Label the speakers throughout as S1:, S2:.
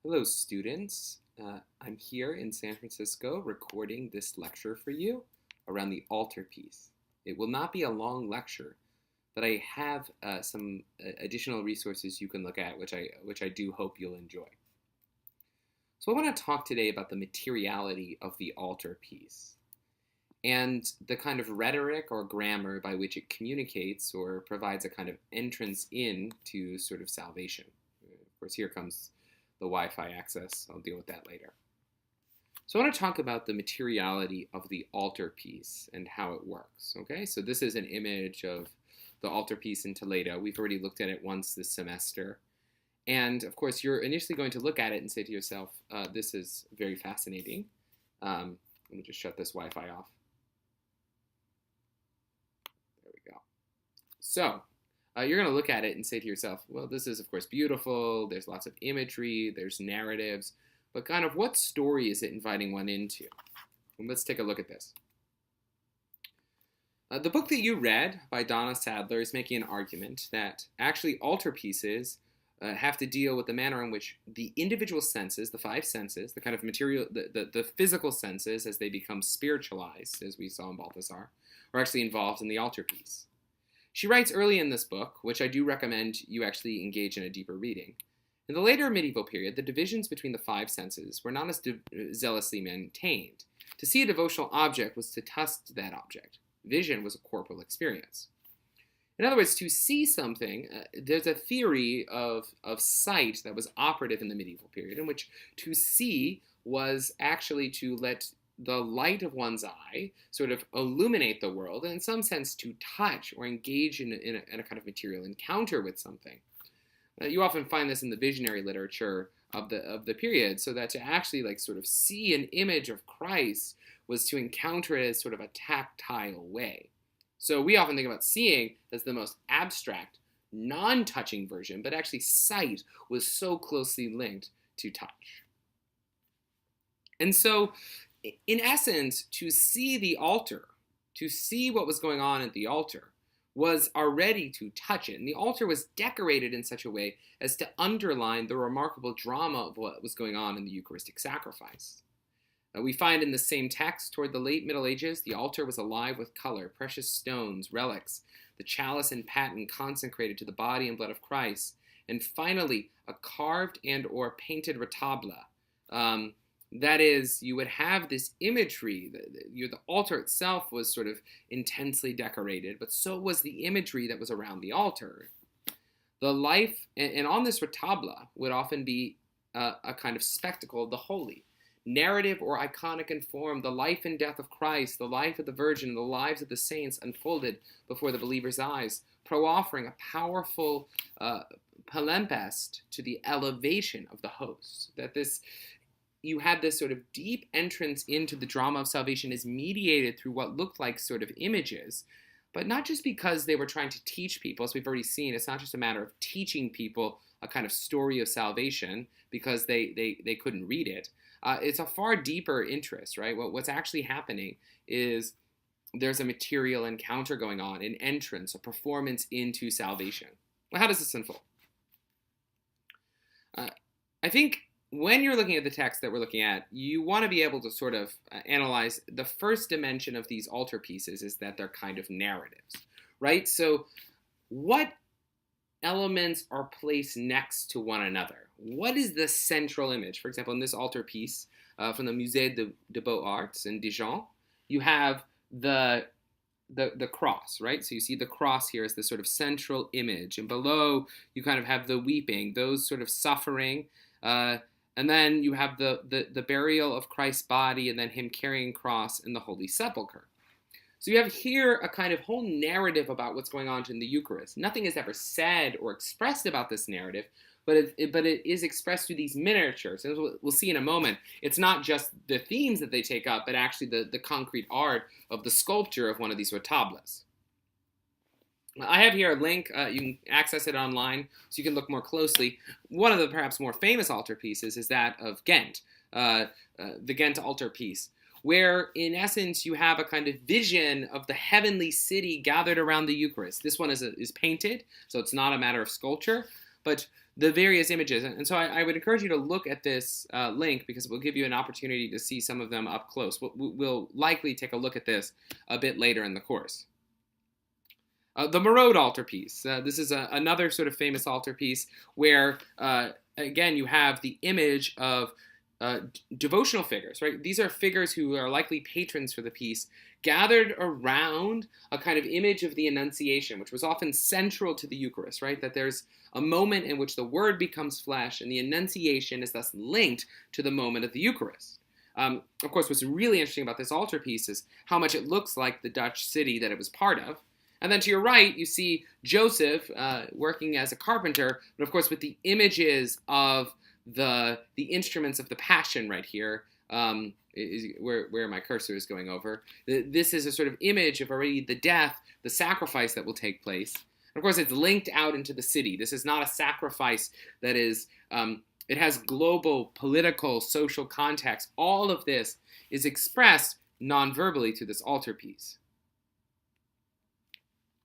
S1: Hello, students. I'm here in San Francisco recording this lecture for you around the altarpiece. It will not be a long lecture, but I have some additional resources you can look at, which I do hope you'll enjoy. So I want to talk today about the materiality of the altarpiece and the kind of rhetoric or grammar by which it communicates or provides a kind of entrance into sort of salvation. Of course, here comes the Wi-Fi access. I'll deal with that later. So I want to talk about the materiality of the altarpiece and how it works. Okay, so this is an image of the altarpiece in Toledo. We've already looked at it once this semester. And of course, you're initially going to look at it and say to yourself, this is very fascinating. Let me just shut this Wi-Fi off. There we go. So you're going to look at it and say to yourself, well, this is, of course, beautiful. There's lots of imagery. There's narratives. But kind of what story is it inviting one into? And let's take a look at this. The book that you read by Donna Sadler is making an argument that actually altarpieces have to deal with the manner in which the individual senses, the five senses, the kind of material, the physical senses as they become spiritualized, as we saw in Balthasar, are actually involved in the altarpiece. She writes early in this book, which I do recommend you actually engage in a deeper reading. In the later medieval period, the divisions between the five senses were not as zealously maintained. To see a devotional object was to test that object. Vision was a corporal experience. In other words, to see something, there's a theory of sight that was operative in the medieval period, in which to see was actually to let the light of one's eye sort of illuminate the world, and in some sense to touch or engage in a kind of material encounter with something. You often find this in the visionary literature of the period, so that to actually like sort of see an image of Christ was to encounter it as sort of a tactile way. So we often think about seeing as the most abstract, non-touching version, but actually sight was so closely linked to touch. And so in essence, to see the altar, to see what was going on at the altar, was already to touch it. And the altar was decorated in such a way as to underline the remarkable drama of what was going on in the Eucharistic sacrifice. We find in the same text, toward the late Middle Ages, the altar was alive with color, precious stones, relics, the chalice and paten consecrated to the body and blood of Christ, and finally, a carved and or painted retabla. That is, you would have this imagery. The altar itself was sort of intensely decorated, but so was the imagery that was around the altar. The life, and on this retabla would often be a kind of spectacle of the holy. Narrative or iconic in form, the life and death of Christ, the life of the Virgin, the lives of the saints unfolded before the believer's eyes, pro-offering a powerful palimpsest to the elevation of the host. That this you had this sort of deep entrance into the drama of salvation is mediated through what looked like sort of images, but not just because they were trying to teach people. As we've already seen, it's not just a matter of teaching people a kind of story of salvation because they couldn't read it. It's a far deeper interest, right? What's actually happening is there's a material encounter going on, an entrance, a performance into salvation. Well, how does this unfold? I think when you're looking at the text that we're looking at, you want to be able to sort of analyze the first dimension of these altarpieces is that they're kind of narratives, right? So what elements are placed next to one another? What is the central image? For example, in this altarpiece from the Musée des Beaux-Arts in Dijon, you have the cross, right? So you see the cross here as the sort of central image, and below you kind of have the weeping, those sort of suffering, and then you have the burial of Christ's body, and then him carrying cross in the Holy Sepulchre. So you have here a kind of whole narrative about what's going on in the Eucharist. Nothing is ever said or expressed about this narrative, but it is expressed through these miniatures. As we'll see in a moment, it's not just the themes that they take up, but actually the concrete art of the sculpture of one of these retablas. I have here a link. You can access it online so you can look more closely. One of the perhaps more famous altarpieces is that of Ghent, the Ghent altarpiece, where in essence you have a kind of vision of the heavenly city gathered around the Eucharist. This one is painted, so it's not a matter of sculpture, but the various images. And so I would encourage you to look at this link because it will give you an opportunity to see some of them up close. We'll likely take a look at this a bit later in the course. The Marode altarpiece. This is another sort of famous altarpiece where, again, you have the image of devotional figures, right? These are figures who are likely patrons for the piece, gathered around a kind of image of the Annunciation, which was often central to the Eucharist, right? That there's a moment in which the Word becomes flesh, and the Annunciation is thus linked to the moment of the Eucharist. Of course, what's really interesting about this altarpiece is how much it looks like the Dutch city that it was part of. And then to your right, you see Joseph working as a carpenter, but of course with the images of the instruments of the Passion right here, is where my cursor is going over. This is a sort of image of already the death, the sacrifice that will take place. And of course, it's linked out into the city. This is not a sacrifice that is, it has global, political, social context. All of this is expressed non-verbally through this altarpiece.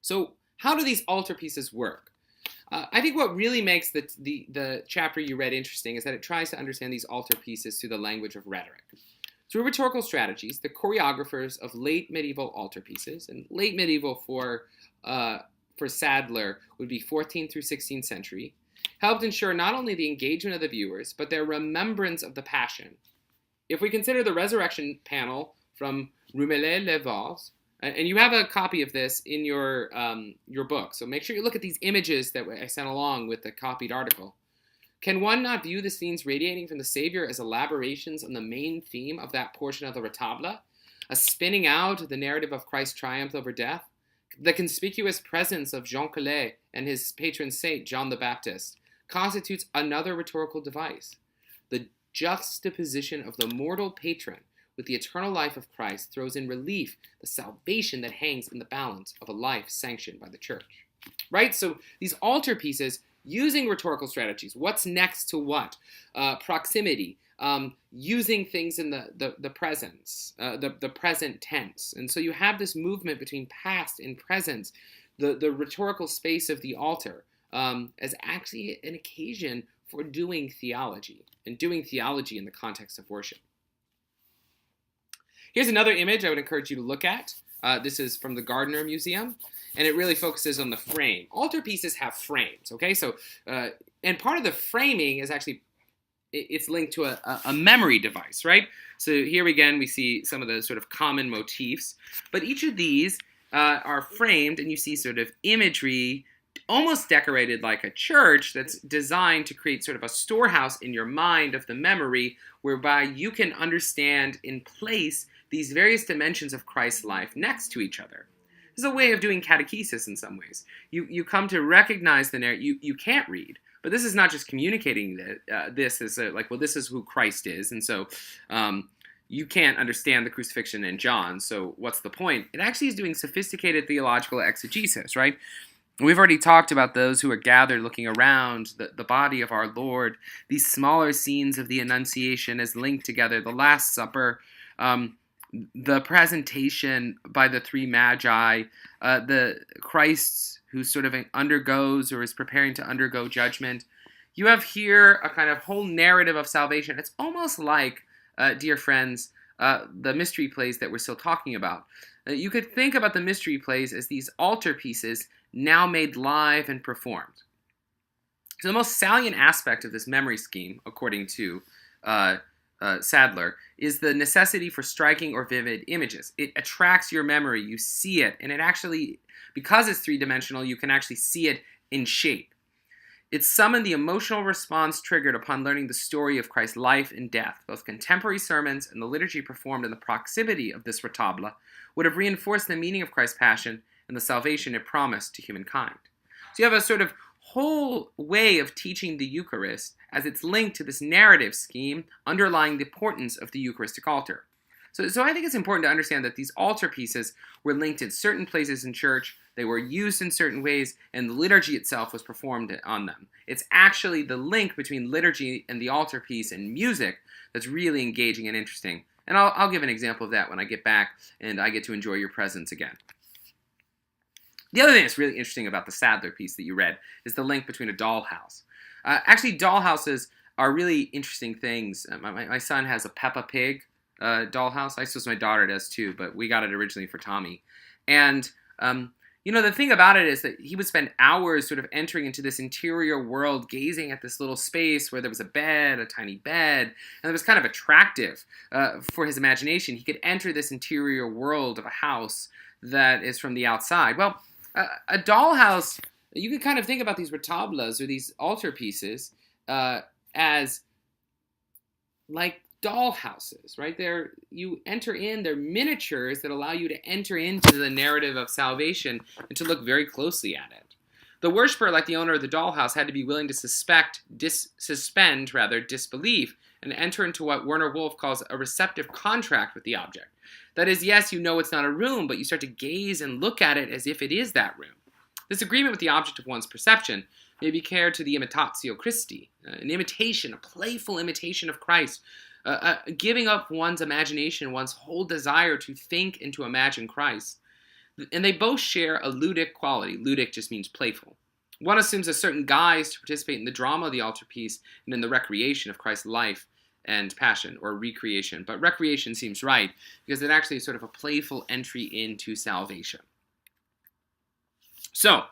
S1: So how do these altarpieces work? I think what really makes the chapter you read interesting is that it tries to understand these altarpieces through the language of rhetoric. Through rhetorical strategies, the choreographers of late medieval altarpieces, and late medieval for Sadler would be 14th through 16th century, helped ensure not only the engagement of the viewers, but their remembrance of the Passion. If we consider the resurrection panel from Rumillet-les-Vals, and you have a copy of this in your book, so make sure you look at these images that I sent along with the copied article. Can one not view the scenes radiating from the Savior as elaborations on the main theme of that portion of the Retable, a spinning out of the narrative of Christ's triumph over death? The conspicuous presence of Jean Collet and his patron saint, John the Baptist, constitutes another rhetorical device. The juxtaposition of the mortal patron with the eternal life of Christ throws in relief the salvation that hangs in the balance of a life sanctioned by the church. Right? So these altarpieces, using rhetorical strategies, what's next to what? Proximity, using things in the presence, the present tense. And so you have this movement between past and present, the rhetorical space of the altar, as actually an occasion for doing theology, and doing theology in the context of worship. Here's another image I would encourage you to look at. This is from the Gardner Museum, and it really focuses on the frame. Altarpieces have frames, okay? So, and part of the framing is actually, it's linked to a memory device, right? So here again, we see some of the sort of common motifs, but each of these are framed, and you see sort of imagery almost decorated like a church that's designed to create sort of a storehouse in your mind of the memory whereby you can understand in place these various dimensions of Christ's life next to each other. This is a way of doing catechesis in some ways. You come to recognize the narrative. You can't read, but this is not just communicating this is like, well, this is who Christ is, and so you can't understand the crucifixion in John, so what's the point? It actually is doing sophisticated theological exegesis, right? We've already talked about those who are gathered looking around the body of our Lord, these smaller scenes of the Annunciation as linked together, the Last Supper, the presentation by the three magi, the Christ who sort of undergoes or is preparing to undergo judgment. You have here a kind of whole narrative of salvation. It's almost like, dear friends, the mystery plays that we're still talking about. You could think about the mystery plays as these altarpieces now made live and performed. So the most salient aspect of this memory scheme, according to Sadler, is the necessity for striking or vivid images. It attracts your memory, you see it, and it actually, because it's three-dimensional, you can actually see it in shape. It summoned the emotional response triggered upon learning the story of Christ's life and death. Both contemporary sermons and the liturgy performed in the proximity of this Retable would have reinforced the meaning of Christ's passion and the salvation it promised to humankind. So you have a sort of whole way of teaching the Eucharist as it's linked to this narrative scheme underlying the importance of the Eucharistic altar. So I think it's important to understand that these altarpieces were linked in certain places in church, they were used in certain ways, and the liturgy itself was performed on them. It's actually the link between liturgy and the altarpiece and music that's really engaging and interesting. And I'll give an example of that when I get back and I get to enjoy your presence again. The other thing that's really interesting about the Sadler piece that you read is the link between a dollhouse. Actually, dollhouses are really interesting things. My son has a Peppa Pig dollhouse. I suppose my daughter does too, but we got it originally for Tommy. And the thing about it is that he would spend hours sort of entering into this interior world, gazing at this little space where there was a tiny bed, and it was kind of attractive for his imagination. He could enter this interior world of a house that is from the outside. Well, a dollhouse, you could kind of think about these retablas or these altarpieces as like doll houses, right? You enter in, they're miniatures that allow you to enter into the narrative of salvation and to look very closely at it. The worshiper, like the owner of the dollhouse, had to be willing to suspend disbelief and enter into what Werner Wolf calls a receptive contract with the object. That is, yes, you know it's not a room, but you start to gaze and look at it as if it is that room. This agreement with the object of one's perception may be compared to the imitatio Christi, an imitation, a playful imitation of Christ, giving up one's imagination, one's whole desire to think and to imagine Christ. And they both share a ludic quality. Ludic just means playful. One assumes a certain guise to participate in the drama of the altarpiece and in the recreation of Christ's life and passion, or recreation. But recreation seems right, because it actually is sort of a playful entry into salvation. So,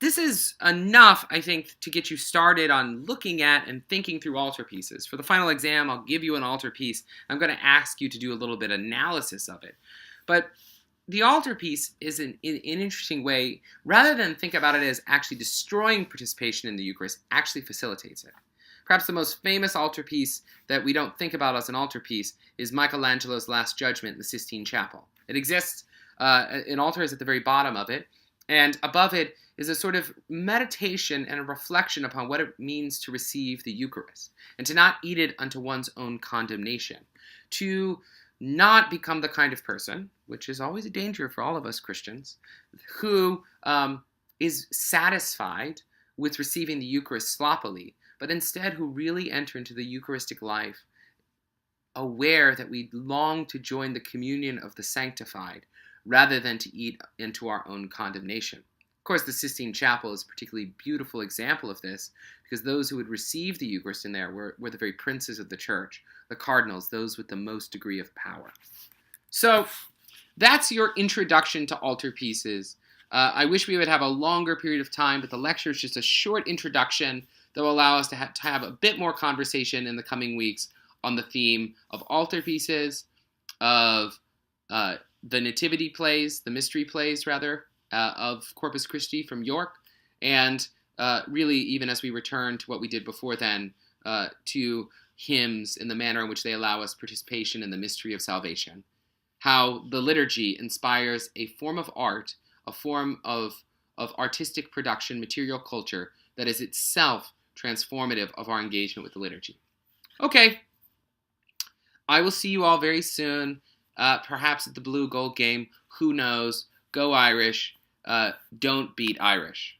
S1: this is enough, I think, to get you started on looking at and thinking through altarpieces. For the final exam, I'll give you an altarpiece. I'm going to ask you to do a little bit of analysis of it. But the altarpiece is in an interesting way, rather than think about it as actually destroying participation in the Eucharist, actually facilitates it. Perhaps the most famous altarpiece that we don't think about as an altarpiece is Michelangelo's Last Judgment in the Sistine Chapel. It exists, an altar is at the very bottom of it, and above it is a sort of meditation and a reflection upon what it means to receive the Eucharist, and to not eat it unto one's own condemnation, to not become the kind of person, which is always a danger for all of us Christians, who is satisfied with receiving the Eucharist sloppily, but instead who really enter into the Eucharistic life aware that we long to join the communion of the sanctified, rather than to eat into our own condemnation. Of course, the Sistine Chapel is a particularly beautiful example of this, because those who would receive the Eucharist in there were the very princes of the church, the cardinals, those with the most degree of power. So, that's your introduction to altarpieces. I wish we would have a longer period of time, but the lecture is just a short introduction that will allow us to have a bit more conversation in the coming weeks on the theme of altarpieces, of the nativity plays, the mystery plays, rather, of Corpus Christi from York, and really, even as we return to what we did before then, to hymns in the manner in which they allow us participation in the mystery of salvation. How the liturgy inspires a form of art, a form of artistic production, material culture, that is itself transformative of our engagement with the liturgy. Okay, I will see you all very soon. Perhaps at the Blue Gold game. Who knows? Go Irish. Don't beat Irish.